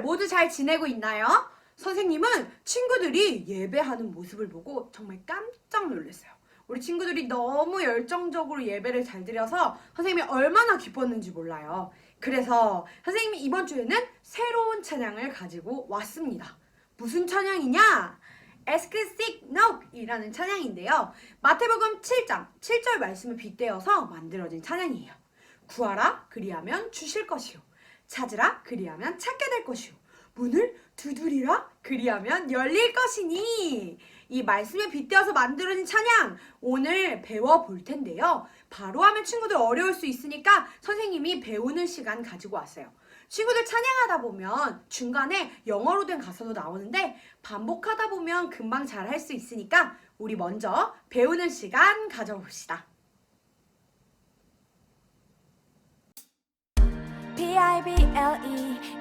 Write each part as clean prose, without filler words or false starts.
모두 잘 지내고 있나요? 선생님은 친구들이 예배하는 모습을 보고 정말 깜짝 놀랐어요. 우리 친구들이 너무 열정적으로 예배를 잘 드려서 선생님이 얼마나 기뻤는지 몰라요. 그래서 선생님이 이번 주에는 새로운 찬양을 가지고 왔습니다. 무슨 찬양이냐? Ask, Seek, Knock 이라는 찬양인데요. 마태복음 7장 7절 말씀을 빗대어서 만들어진 찬양이에요. 구하라 그리하면 주실 것이요, 찾으라 그리하면 찾게 될 것이요, 문을 두드리라 그리하면 열릴 것이니. 이 말씀에 빗대어서 만들어진 찬양 오늘 배워볼 텐데요. 바로 하면 친구들 어려울 수 있으니까 선생님이 배우는 시간 가지고 왔어요. 친구들 찬양하다 보면 중간에 영어로 된 가사도 나오는데 반복하다 보면 금방 잘 할 수 있으니까 우리 먼저 배우는 시간 가져봅시다. Bible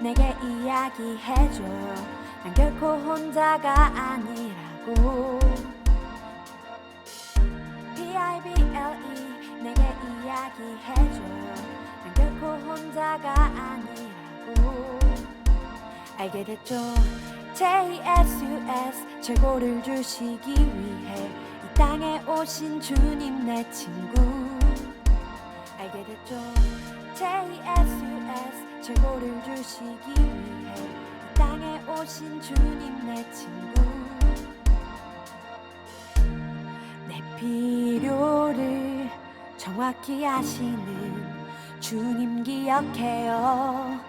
내게 이야기해줘요. 난 결코 혼자가 아니라고. Bible 내게 이야기해줘요. 난 결코 혼자가 아니라고. 알게 됐죠. JSUS 최고를 주시기 위해 이 땅에 오신 주님 내 친구. 알게 됐죠. JSUS 최고를 주시기 위해 이 땅에 오신 주님 내 친구. 내 필요를 정확히 아시는 주님 기억해요.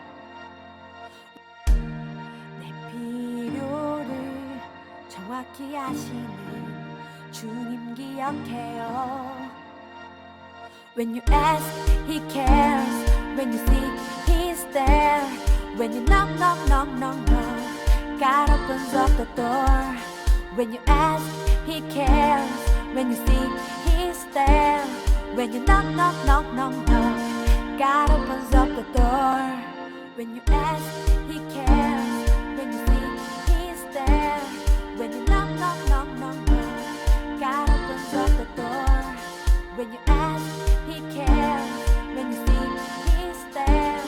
내 필요를 정확히 아시는 주님 기억해요. When you ask, He cares. When you seek, He's there. When you knock, knock, knock, knock, knock, God opens up the door. When you ask, He cares. When you seek, He's there. When you knock, knock, knock, knock, knock, God opens up the door. When you ask, He cares. When you seek, He's there. When you knock, knock, knock, knock, knock, God opens up the door. When you ask, He cares. When you seek, He's there.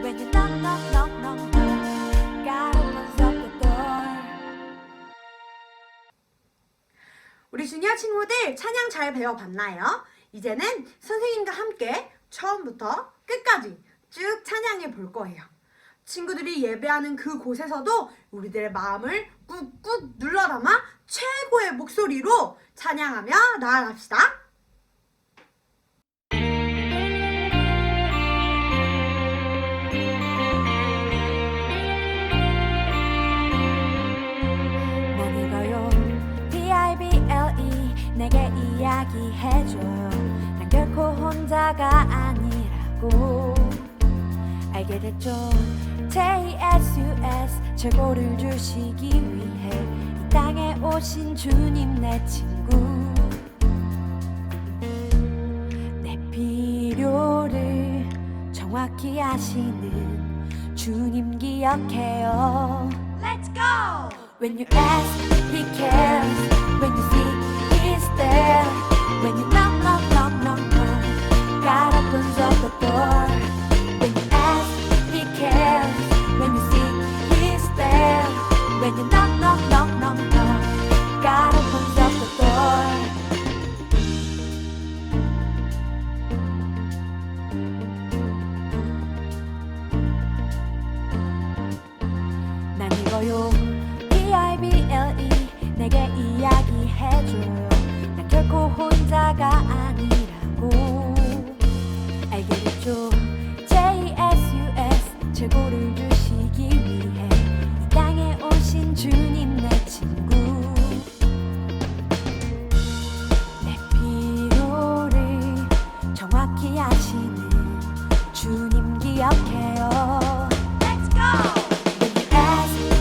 When you knock, knock, knock, knock, knock, God opens up the door. 우리 주니어 친구들 찬양 잘 배워봤나요? 이제는 선생님과 함께 처음부터 끝까지 쭉 찬양해 볼 거예요. 친구들이 예배하는 그곳에서도 우리들의 마음을 꾹꾹 눌러담아 최고의 목소리로 찬양하며 나아갑시다. 내게 이야기해줘요. 난 결코 혼자가 아니라고. 알게 됐죠. JSUS 최고를 주시기 위해 이 땅에 오신 주님 내 친구. 내 필요를 정확히 아시는 주님 기억해요. Let's go! When you ask, He cares. When you seek, He's there. When you knock, knock, knock, knock, knock, God opens up the door. When you ask, He cares. When you seek, He's there. When you knock, knock, knock, knock, knock, God opens up the door. 난 이거요. Bible 내게 이야기해줘요. 난 결코 혼자가 아니라고. 알게 됐죠. JSUS 최고를 주시기 위해 이 땅에 오신 주님 내 친구. 내 필요를 정확히 아시는 주님 기억해요. Let's go! When you ask,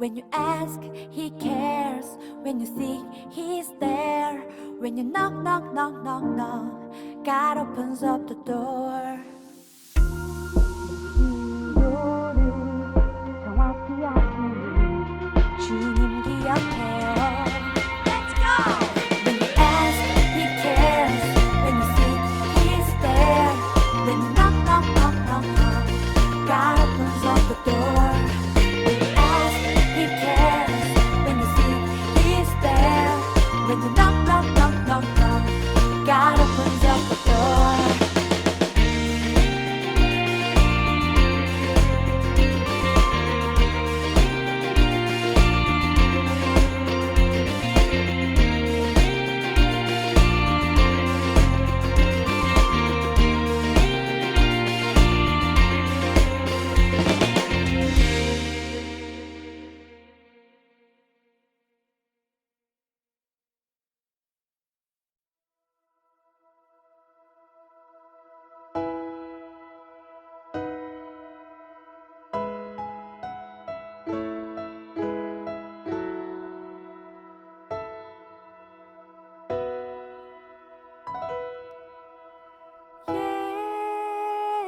When you ask, he cares. When you seek, he's there. When you knock, knock, knock, knock, knock, God opens up the door. 정확히 아시는 주님 기억해요. Let's go! When you ask, he cares. When you seek, he's there. When you knock, knock, knock, knock, knock, God opens up the door. When you ask, he cares. When you seek, he's there. When you knock, knock, knock, knock, knock, God opens up the door.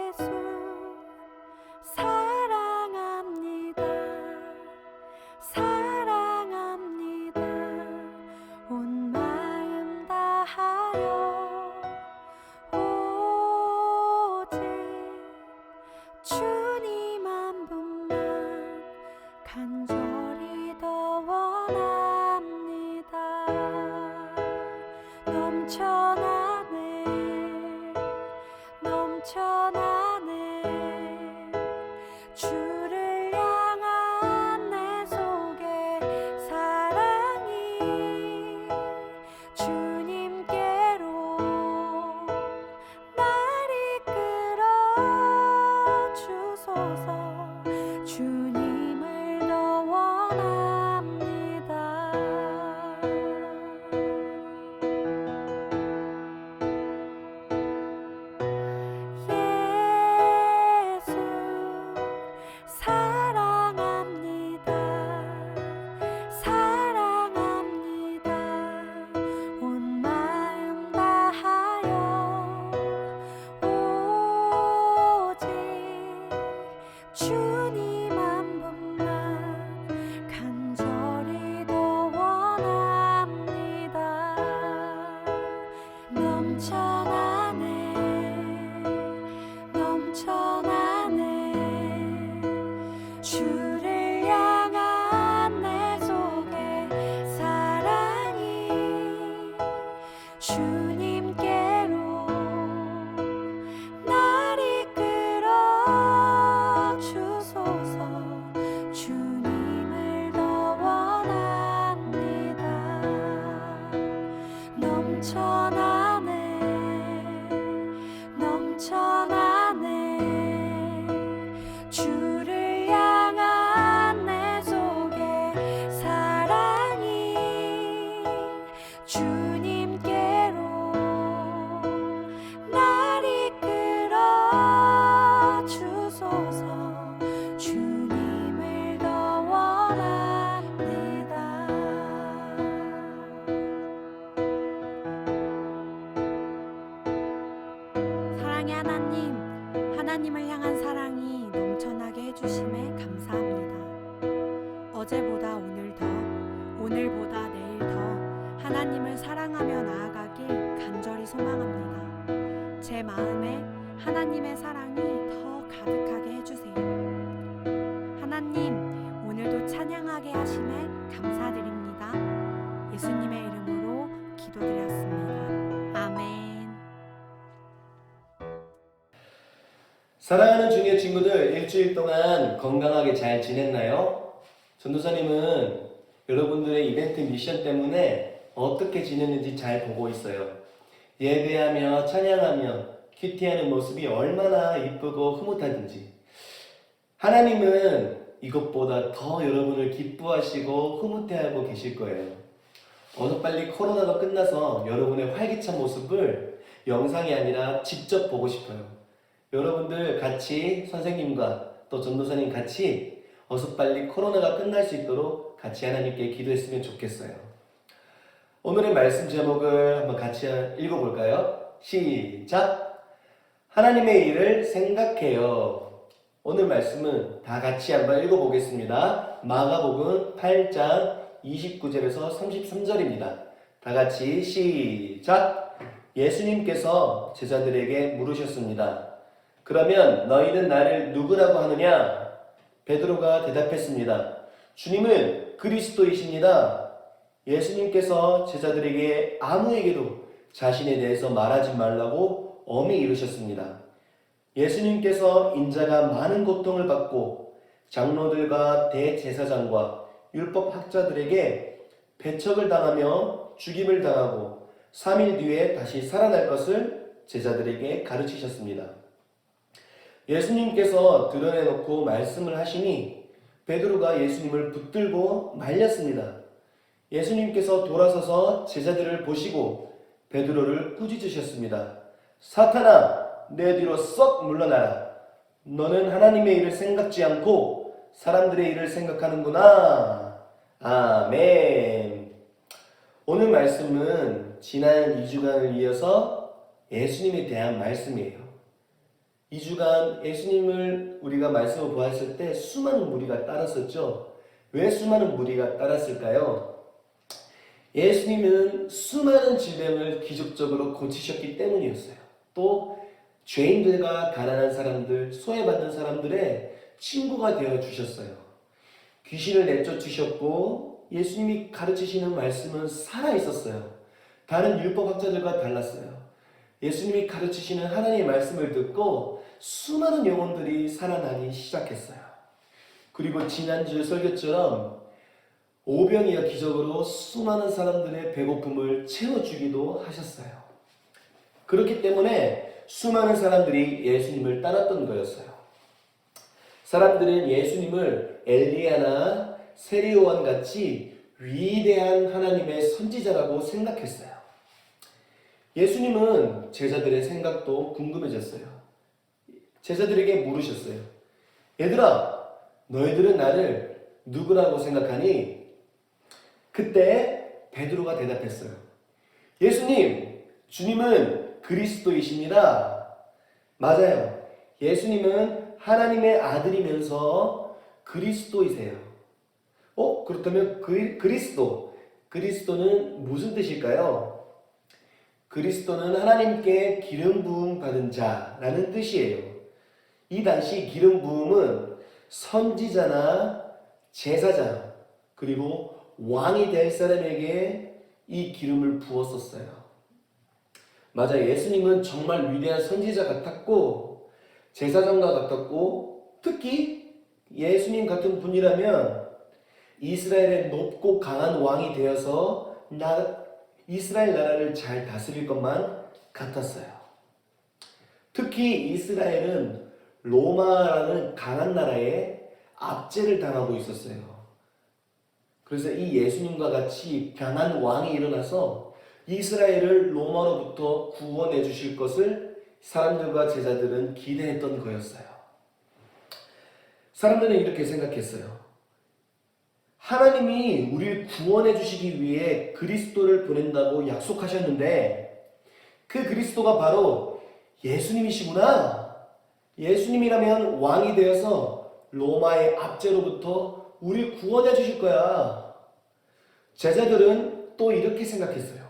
예수 사랑합니다. 사랑합니다. 온 마음 다하여 오직 주님 한 분만 간절히 더 원합니다. 넘쳐나네 넘쳐나네 주를 향한 내 속에 사랑이 주님께로 날 이끌어 주소서. 주님을 더 원합니다. 예수 사랑합니다. 사랑합니다. 온 마음 다하여 오직 주님 한 분만 간절히 더 원합니다. 넘쳐나네 넘쳐나네 주를 향한 내 속에 사랑이 주님께로 날 이끌어 주소서. 주님을 더 원합니다. 넘쳐나네 넘쳐나네 주를 향한 내 속에 사랑이 주님께로 날 이끌어 주소서. 주님을 더 원합니다. 사랑의 하나님, 하나님을 향한 사랑이 넘쳐나게 해주심에 감사합니다. 어제보다 오늘 더, 오늘보다 내일 더 하나님을 사랑하며 나아가길 간절히 소망합니다. 제 마음에 하나님의 사랑이 더 가득하게 해주세요. 하나님, 오늘도 찬양하게 하심에 감사드립니다. 예수님의 이름으로 기도드렸습니다. 아멘. 사랑하는 주니어 친구들, 일주일 동안 건강하게 잘 지냈나요? 전도사님은 여러분들의 이벤트 미션 때문에 어떻게 지냈는지 잘 보고 있어요. 예배하며 찬양하며 큐티하는 모습이 얼마나 이쁘고 흐뭇하든지. 하나님은 이것보다 더 여러분을 기뻐하시고 흐뭇해하고 계실 거예요. 어서 빨리 코로나가 끝나서 여러분의 활기찬 모습을 영상이 아니라 직접 보고 싶어요. 여러분들 같이 선생님과 또 전도사님 같이 어서 빨리 코로나가 끝날 수 있도록 같이 하나님께 기도했으면 좋겠어요. 오늘의 말씀 제목을 한번 같이 읽어볼까요? 시작! 하나님의 일을 생각해요. 오늘 말씀은 다 같이 한번 읽어보겠습니다. 마가복음 8장 29절에서 33절입니다. 다 같이 시작! 예수님께서 제자들에게 물으셨습니다. 그러면 너희는 나를 누구라고 하느냐? 베드로가 대답했습니다. 주님은 그리스도이십니다. 예수님께서 제자들에게 아무에게도 자신에 대해서 말하지 말라고 엄히 이르셨습니다. 예수님께서 인자가 많은 고통을 받고 장로들과 대제사장과 율법학자들에게 배척을 당하며 죽임을 당하고 3일 뒤에 다시 살아날 것을 제자들에게 가르치셨습니다. 예수님께서 드러내놓고 말씀을 하시니 베드로가 예수님을 붙들고 말렸습니다. 예수님께서 돌아서서 제자들을 보시고 베드로를 꾸짖으셨습니다. 사탄아, 내 뒤로 썩 물러나라. 너는 하나님의 일을 생각지 않고 사람들의 일을 생각하는구나. 아멘. 오늘 말씀은 지난 2주간을 이어서 예수님에 대한 말씀이에요. 2주간 예수님을 우리가 말씀을 보았을 때 수많은 무리가 따랐었죠. 왜 수많은 무리가 따랐을까요? 예수님은 수많은 질병을 기적적으로 고치셨기 때문이었어요. 또 죄인들과 가난한 사람들, 소외받는 사람들의 친구가 되어 주셨어요. 귀신을 내쫓으셨고 예수님이 가르치시는 말씀은 살아있었어요. 다른 율법학자들과 달랐어요. 예수님이 가르치시는 하나님의 말씀을 듣고 수많은 영혼들이 살아나기 시작했어요. 그리고 지난주 설교처럼 오병이어 기적으로 수많은 사람들의 배고픔을 채워주기도 하셨어요. 그렇기 때문에 수많은 사람들이 예수님을 따랐던 거였어요. 사람들은 예수님을 엘리야나 세리요한 같이 위대한 하나님의 선지자라고 생각했어요. 예수님은 제자들의 생각도 궁금해졌어요. 제자들에게 물으셨어요. 얘들아, 너희들은 나를 누구라고 생각하니? 그때 베드로가 대답했어요. 예수님, 주님은 그리스도이십니다. 맞아요. 예수님은 하나님의 아들이면서 그리스도이세요. 그렇다면 그리스도는 무슨 뜻일까요? 그리스도는 하나님께 기름 부음 받은 자라는 뜻이에요. 이 당시 기름 부음은 선지자나 제사장 그리고 왕이 될 사람에게 이 기름을 부었었어요. 맞아요. 예수님은 정말 위대한 선지자 같았고 제사장과 같았고 특히 예수님 같은 분이라면 이스라엘의 높고 강한 왕이 되어서 이스라엘 나라를 잘 다스릴 것만 같았어요. 특히 이스라엘은 로마라는 강한 나라에 압제를 당하고 있었어요. 그래서 이 예수님과 같이 강한 왕이 일어나서 이스라엘을 로마로부터 구원해 주실 것을 사람들과 제자들은 기대했던 거였어요. 사람들은 이렇게 생각했어요. 하나님이 우리를 구원해 주시기 위해 그리스도를 보낸다고 약속하셨는데 그 그리스도가 바로 예수님이시구나. 예수님이라면 왕이 되어서 로마의 압제로부터 우리를 구원해 주실 거야. 제자들은 또 이렇게 생각했어요.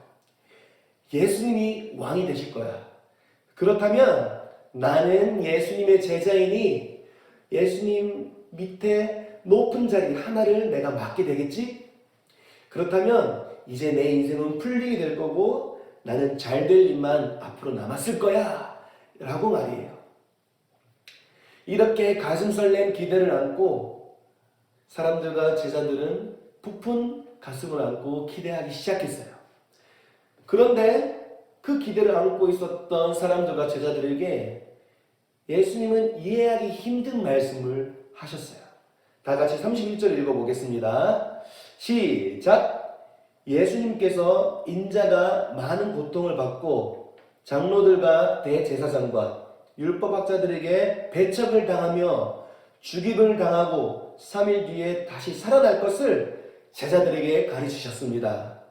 예수님이 왕이 되실 거야. 그렇다면 나는 예수님의 제자이니 예수님 밑에 높은 자리 하나를 내가 맡게 되겠지? 그렇다면 이제 내 인생은 풀리게 될 거고 나는 잘 될 일만 앞으로 남았을 거야 라고 말이에요. 이렇게 가슴 설렘 기대를 안고 사람들과 제자들은 부푼 가슴을 안고 기대하기 시작했어요. 그런데 그 기대를 안고 있었던 사람들과 제자들에게 예수님은 이해하기 힘든 말씀을 하셨어요. 다 같이 31절 읽어보겠습니다. 시작! 예수님께서 인자가 많은 고통을 받고 장로들과 대제사장과 율법학자들에게 배척을 당하며 죽임을 당하고 3일 뒤에 다시 살아날 것을 제자들에게 가르치셨습니다.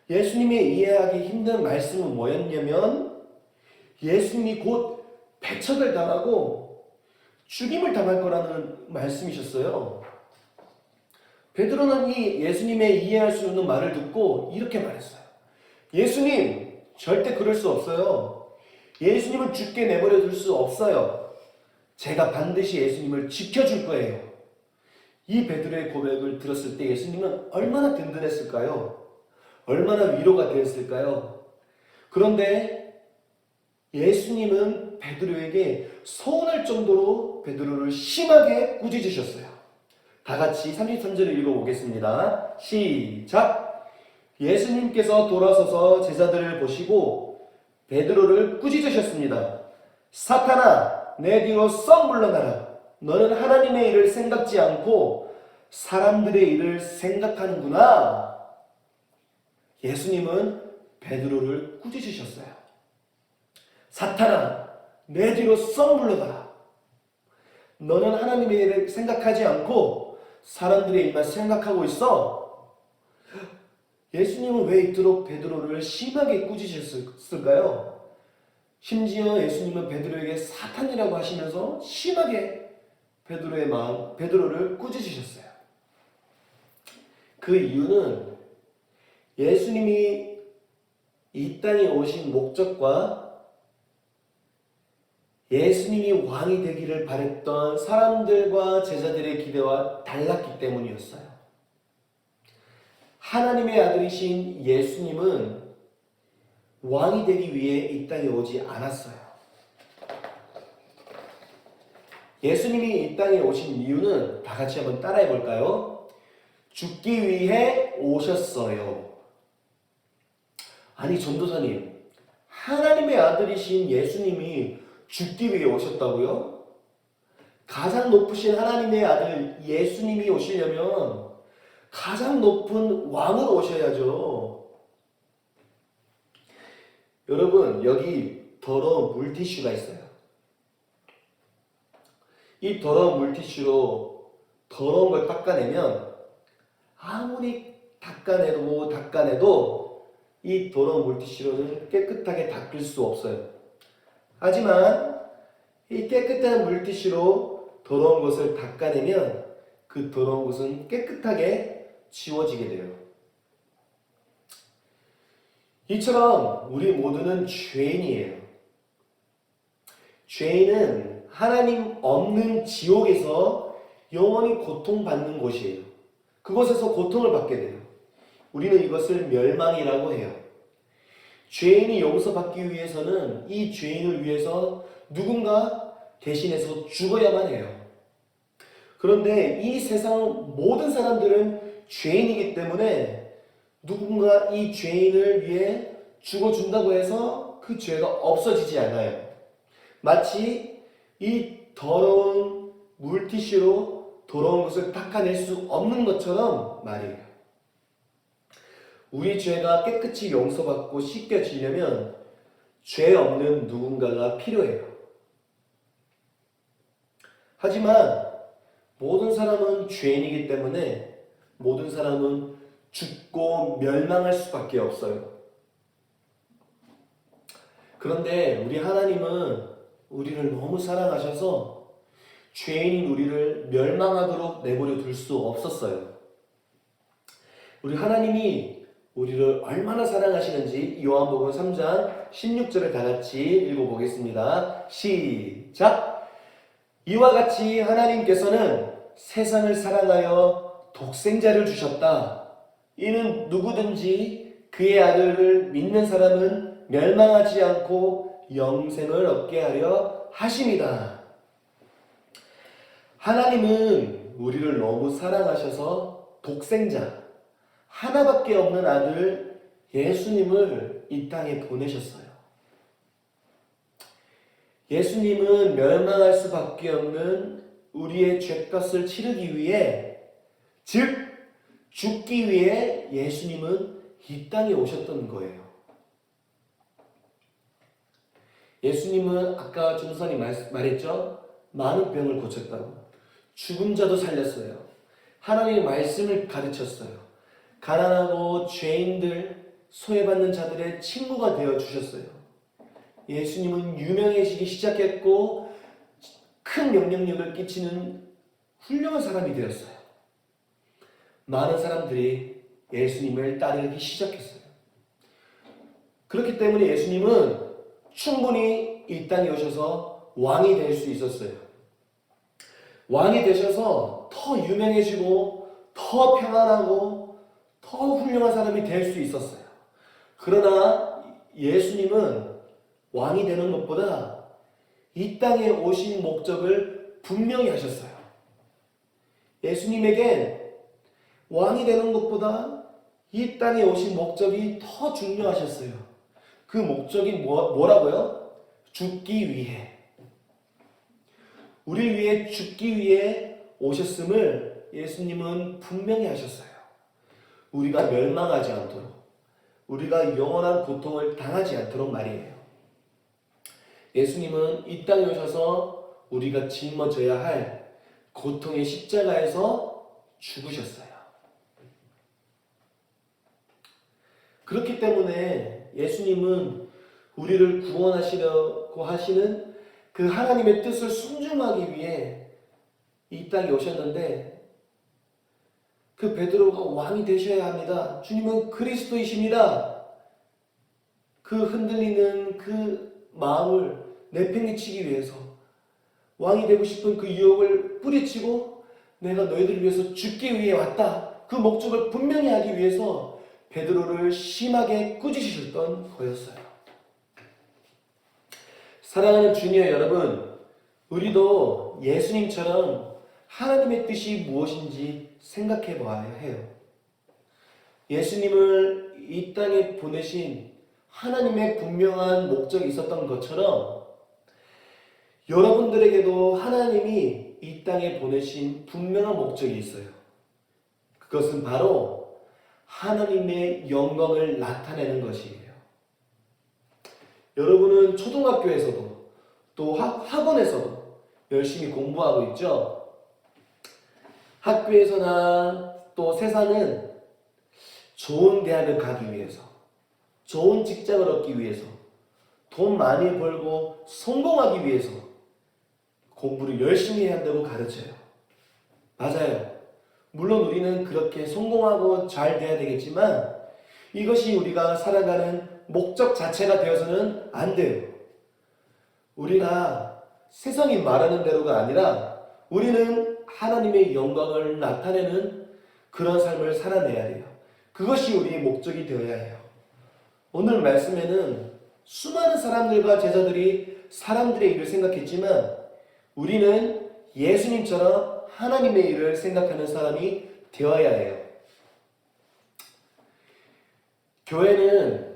예수님의 이해하기 힘든 말씀은 뭐였냐면 예수님이 곧 배척을 당하고 죽임을 당할 거라는 말씀이셨어요. 베드로는 이 예수님의 이해할 수 없는 말을 듣고 이렇게 말했어요. 예수님, 절대 그럴 수 없어요. 예수님을 죽게 내버려 둘 수 없어요. 제가 반드시 예수님을 지켜줄 거예요. 이 베드로의 고백을 들었을 때 예수님은 얼마나 든든했을까요? 얼마나 위로가 되었을까요? 그런데 예수님은 베드로에게 서운할 정도로 베드로를 심하게 꾸짖으셨어요. 다 같이 33절을 읽어보겠습니다. 시작! 예수님께서 돌아서서 제자들을 보시고 베드로를 꾸짖으셨습니다. 사탄아, 내 뒤로 썩 물러나라. 너는 하나님의 일을 생각지 않고 사람들의 일을 생각하는구나. 예수님은 베드로를 꾸짖으셨어요. 사탄아, 내 뒤로 썩 물러가라. 너는 하나님의 일을 생각하지 않고 사람들의 일만 생각하고 있어. 예수님은 왜 이토록 베드로를 심하게 꾸짖으셨을까요? 심지어 예수님은 베드로에게 사탄이라고 하시면서 심하게 베드로를 꾸짖으셨어요. 그 이유는 예수님이 이 땅에 오신 목적과 예수님이 왕이 되기를 바랬던 사람들과 제자들의 기대와 달랐기 때문이었어요. 하나님의 아들이신 예수님은 왕이 되기 위해 이 땅에 오지 않았어요. 예수님이 이 땅에 오신 이유는 다 같이 한번 따라해 볼까요? 죽기 위해 오셨어요. 아니 전도사님, 하나님의 아들이신 예수님이 죽기 위해 오셨다고요? 가장 높으신 하나님의 아들 예수님이 오시려면 가장 높은 왕으로 오셔야죠. 여러분, 여기 더러운 물티슈가 있어요. 이 더러운 물티슈로 더러운 걸 닦아내면 아무리 닦아내도 이 더러운 물티슈로는 깨끗하게 닦을 수 없어요. 하지만 이 깨끗한 물티슈로 더러운 것을 닦아내면 그 더러운 것은 깨끗하게 지워지게 돼요. 이처럼 우리 모두는 죄인이에요. 죄인은 하나님 없는 지옥에서 영원히 고통받는 곳이에요. 그곳에서 고통을 받게 돼요. 우리는 이것을 멸망이라고 해요. 죄인이 용서받기 위해서는 이 죄인을 위해서 누군가 대신해서 죽어야만 해요. 그런데 이 세상 모든 사람들은 죄인이기 때문에 누군가 이 죄인을 위해 죽어준다고 해서 그 죄가 없어지지 않아요. 마치 이 더러운 물티슈로 더러운 것을 닦아낼 수 없는 것처럼 말이에요. 우리 죄가 깨끗이 용서받고 씻겨지려면 죄 없는 누군가가 필요해요. 하지만 모든 사람은 죄인이기 때문에 모든 사람은 죽고 멸망할 수밖에 없어요. 그런데 우리 하나님은 우리를 너무 사랑하셔서 죄인인 우리를 멸망하도록 내버려 둘 수 없었어요. 우리 하나님이 우리를 얼마나 사랑하시는지 요한복음 3장 16절을 다 같이 읽어보겠습니다. 시작! 이와 같이 하나님께서는 세상을 사랑하여 독생자를 주셨다. 이는 누구든지 그의 아들을 믿는 사람은 멸망하지 않고 영생을 얻게 하려 하심이다. 하나님은 우리를 너무 사랑하셔서 독생자, 하나밖에 없는 아들 예수님을 이 땅에 보내셨어요. 예수님은 멸망할 수밖에 없는 우리의 죄값을 치르기 위해, 즉 죽기 위해 예수님은 이 땅에 오셨던 거예요. 예수님은 아까 전도사님 말했죠? 많은 병을 고쳤다고. 죽은 자도 살렸어요. 하나님의 말씀을 가르쳤어요. 가난하고 죄인들, 소외받는 자들의 친구가 되어주셨어요. 예수님은 유명해지기 시작했고 큰 영향력을 끼치는 훌륭한 사람이 되었어요. 많은 사람들이 예수님을 따르기 시작했어요. 그렇기 때문에 예수님은 충분히 이 땅에 오셔서 왕이 될 수 있었어요. 왕이 되셔서 더 유명해지고 더 평안하고 더 훌륭한 사람이 될 수 있었어요. 그러나 예수님은 왕이 되는 것보다 이 땅에 오신 목적을 분명히 하셨어요. 예수님에겐 왕이 되는 것보다 이 땅에 오신 목적이 더 중요하셨어요. 그 목적이 뭐라고요? 죽기 위해. 우리 위해 죽기 위해 오셨음을 예수님은 분명히 하셨어요. 우리가 멸망하지 않도록, 우리가 영원한 고통을 당하지 않도록 말이에요. 예수님은 이 땅에 오셔서 우리가 짊어져야 할 고통의 십자가에서 죽으셨어요. 그렇기 때문에 예수님은 우리를 구원하시려고 하시는 그 하나님의 뜻을 순종하기 위해 이 땅에 오셨는데, 그 베드로가 왕이 되셔야 합니다. 주님은 그리스도이십니다. 그 흔들리는 그 마음을 내팽개치기 위해서, 왕이 되고 싶은 그 유혹을 뿌리치고 내가 너희들을 위해서 죽기 위해 왔다, 그 목적을 분명히 하기 위해서 베드로를 심하게 꾸짖으셨던 거였어요. 사랑하는 주니어 여러분, 우리도 예수님처럼 하나님의 뜻이 무엇인지 생각해 봐야 해요. 예수님을 이 땅에 보내신 하나님의 분명한 목적이 있었던 것처럼 여러분들에게도 하나님이 이 땅에 보내신 분명한 목적이 있어요. 그것은 바로 하나님의 영광을 나타내는 것이에요. 여러분은 초등학교에서도 또 학원에서도 열심히 공부하고 있죠? 학교에서나 또 세상은 좋은 대학을 가기 위해서, 좋은 직장을 얻기 위해서, 돈 많이 벌고 성공하기 위해서 공부를 열심히 해야 한다고 가르쳐요. 맞아요. 물론 우리는 그렇게 성공하고 잘 돼야 되겠지만 이것이 우리가 살아가는 목적 자체가 되어서는 안 돼요. 우리가 세상이 말하는 대로가 아니라 우리는 하나님의 영광을 나타내는 그런 삶을 살아내야 돼요. 그것이 우리의 목적이 되어야 해요. 오늘 말씀에는 수많은 사람들과 제자들이 사람들의 일을 생각했지만 우리는 예수님처럼 하나님의 일을 생각하는 사람이 되어야 해요. 교회는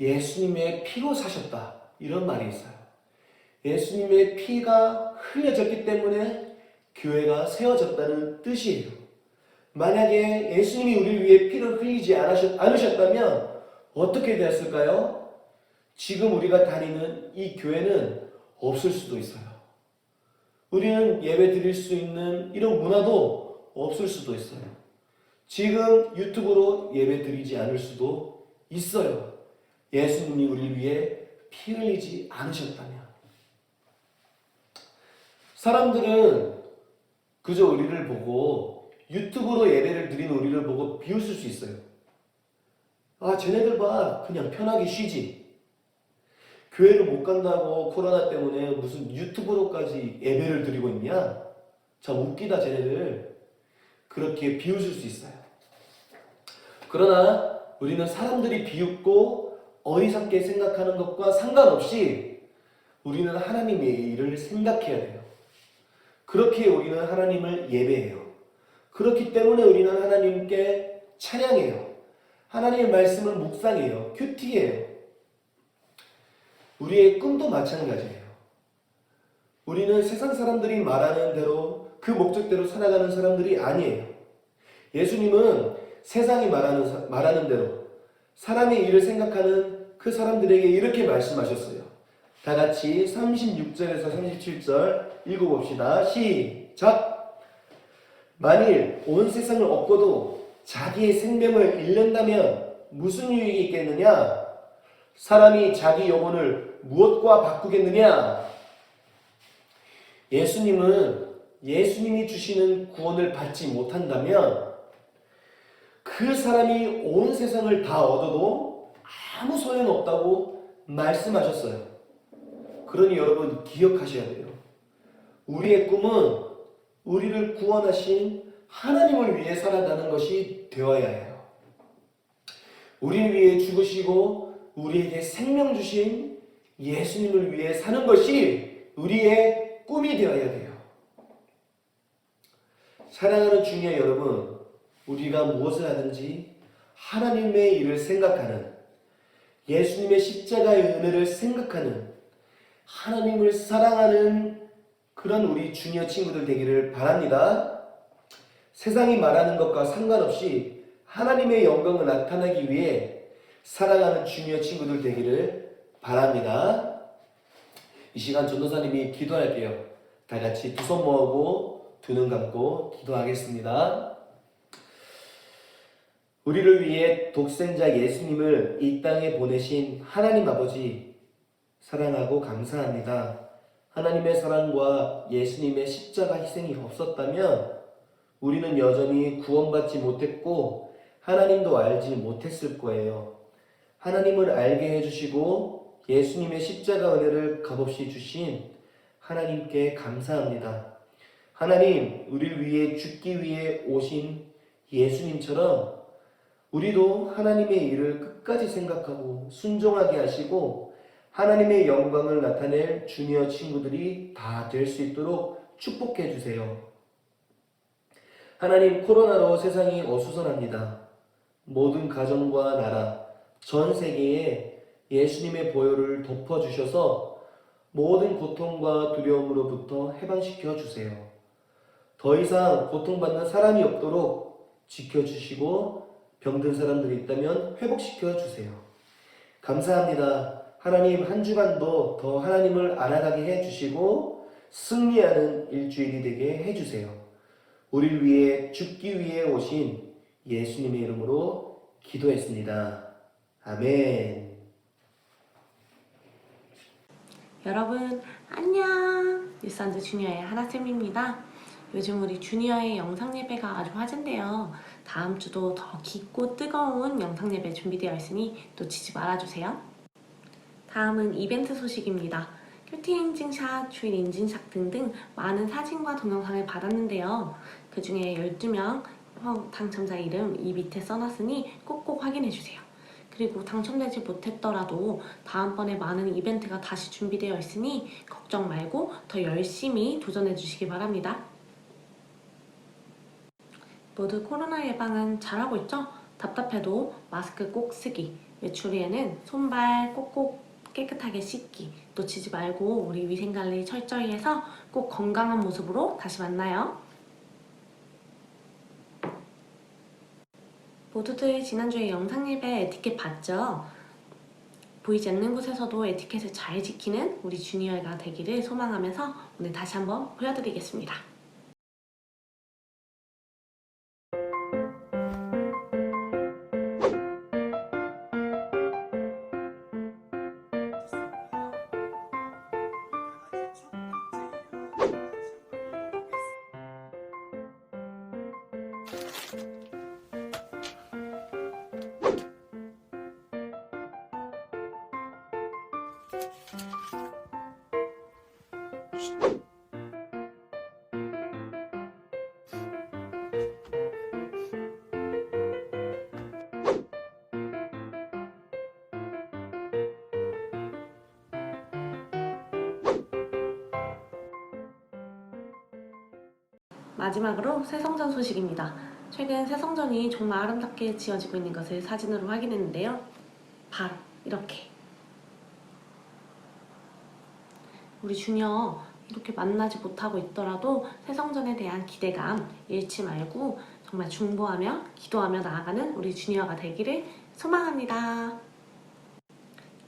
예수님의 피로 사셨다, 이런 말이 있어요. 예수님의 피가 흘려졌기 때문에 교회가 세워졌다는 뜻이에요. 만약에 예수님이 우리를 위해 피를 흘리지 않으셨다면 어떻게 되었을까요? 지금 우리가 다니는 이 교회는 없을 수도 있어요. 우리는 예배 드릴 수 있는 이런 문화도 없을 수도 있어요. 지금 유튜브로 예배 드리지 않을 수도 있어요. 예수님이 우리를 위해 피 흘리지 않으셨다면. 사람들은 그저 우리를 보고, 유튜브로 예배를 드리는 우리를 보고 비웃을 수 있어요. 아, 쟤네들 봐, 그냥 편하게 쉬지. 교회를 못 간다고 코로나 때문에 무슨 유튜브로까지 예배를 드리고 있냐? 참 웃기다, 쟤네들. 그렇게 비웃을 수 있어요. 그러나 우리는 사람들이 비웃고 어리석게 생각하는 것과 상관없이 우리는 하나님의 일을 생각해야 돼요. 그렇게 우리는 하나님을 예배해요. 그렇기 때문에 우리는 하나님께 찬양해요. 하나님의 말씀을 묵상해요. 큐티해요. 우리의 꿈도 마찬가지예요. 우리는 세상 사람들이 말하는 대로 그 목적대로 살아가는 사람들이 아니에요. 예수님은 세상이 말하는 대로 사람의 일을 생각하는 그 사람들에게 이렇게 말씀하셨어요. 다 같이 36절에서 37절 읽어봅시다. 시작! 만일 온 세상을 얻고도 자기의 생명을 잃는다면 무슨 유익이 있겠느냐? 사람이 자기 영혼을 무엇과 바꾸겠느냐? 예수님이 주시는 구원을 받지 못한다면 그 사람이 온 세상을 다 얻어도 아무 소용없다고 말씀하셨어요. 그러니 여러분 기억하셔야 돼요. 우리의 꿈은 우리를 구원하신 하나님을 위해 살아가는 것이 되어야 해요. 우리를 위해 죽으시고 우리에게 생명 주신 예수님을 위해 사는 것이 우리의 꿈이 되어야 돼요. 사랑하는 주니어 여러분, 우리가 무엇을 하든지 하나님의 일을 생각하는, 예수님의 십자가의 은혜를 생각하는, 하나님을 사랑하는 그런 우리 주니어 친구들 되기를 바랍니다. 세상이 말하는 것과 상관없이 하나님의 영광을 나타내기 위해 사랑하는 주니어 친구들 되기를 바랍니다. 이 시간 전도사님이 기도할게요. 다 같이 두 손 모으고 두 눈 감고 기도하겠습니다. 우리를 위해 독생자 예수님을 이 땅에 보내신 하나님 아버지, 사랑하고 감사합니다. 하나님의 사랑과 예수님의 십자가 희생이 없었다면 우리는 여전히 구원받지 못했고 하나님도 알지 못했을 거예요. 하나님을 알게 해주시고 예수님의 십자가 은혜를 값없이 주신 하나님께 감사합니다. 하나님, 우리를 위해 죽기 위해 오신 예수님처럼 우리도 하나님의 일을 끝까지 생각하고 순종하게 하시고 하나님의 영광을 나타낼 주니어 친구들이 다 될 수 있도록 축복해 주세요. 하나님, 코로나로 세상이 어수선합니다. 모든 가정과 나라, 전 세계에 예수님의 보혈을 덮어주셔서 모든 고통과 두려움으로부터 해방시켜 주세요. 더 이상 고통받는 사람이 없도록 지켜주시고 병든 사람들이 있다면 회복시켜 주세요. 감사합니다. 하나님, 한 주간도 더 하나님을 알아가게 해주시고 승리하는 일주일이 되게 해주세요. 우리를 위해 죽기 위해 오신 예수님의 이름으로 기도했습니다. 아멘. 여러분 안녕, 뉴스한드 주니어의 하나쌤입니다. 요즘 우리 주니어의 영상 예배가 아주 화제인데요. 다음 주도 더 깊고 뜨거운 영상 예배 준비되어 있으니 놓치지 말아주세요. 다음은 이벤트 소식입니다. 큐티 인증샷, 주일 인증샷 등등 많은 사진과 동영상을 받았는데요. 그 중에 12명 당첨자 이름 이 밑에 써놨으니 꼭꼭 확인해주세요. 그리고 당첨되지 못했더라도 다음번에 많은 이벤트가 다시 준비되어 있으니 걱정 말고 더 열심히 도전해주시기 바랍니다. 모두 코로나 예방은 잘하고 있죠? 답답해도 마스크 꼭 쓰기, 외출후에는 손발 꼭꼭 깨끗하게 씻기 놓치지 말고 우리 위생관리 철저히 해서 꼭 건강한 모습으로 다시 만나요. 모두들 지난주에 영상 예배 에티켓 봤죠? 보이지 않는 곳에서도 에티켓을 잘 지키는 우리 주니어가 되기를 소망하면서 오늘 다시 한번 보여드리겠습니다. 마지막으로 새성전 소식입니다. 최근 새성전이 정말 아름답게 지어지고 있는 것을 사진으로 확인했는데요. 바로 이렇게 우리 주니어 이렇게 만나지 못하고 있더라도 새성전에 대한 기대감 잃지 말고 정말 중보하며 기도하며 나아가는 우리 주니어가 되기를 소망합니다.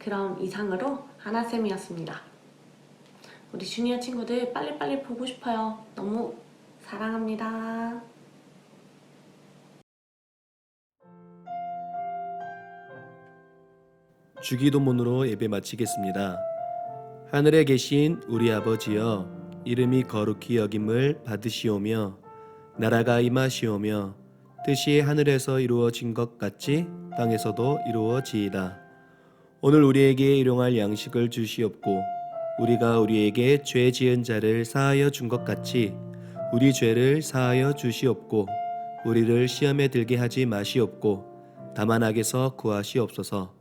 그럼 이상으로 하나쌤이었습니다. 우리 주니어 친구들 빨리빨리 보고 싶어요. 너무 사랑합니다. 주기도문으로 예배 마치겠습니다. 하늘에 계신 우리 아버지여, 이름이 거룩히 여김을 받으시오며 나라가 임하시오며 뜻이 하늘에서 이루어진 것 같이 땅에서도 이루어지이다. 오늘 우리에게 일용할 양식을 주시옵고 우리가 우리에게 죄 지은 자를 사하여 준 것 같이 우리 죄를 사하여 주시옵고 우리를 시험에 들게 하지 마시옵고 다만 악에서 구하시옵소서.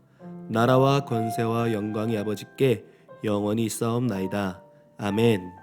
나라와 권세와 영광이 아버지께 영원히 있사옵나이다. 아멘.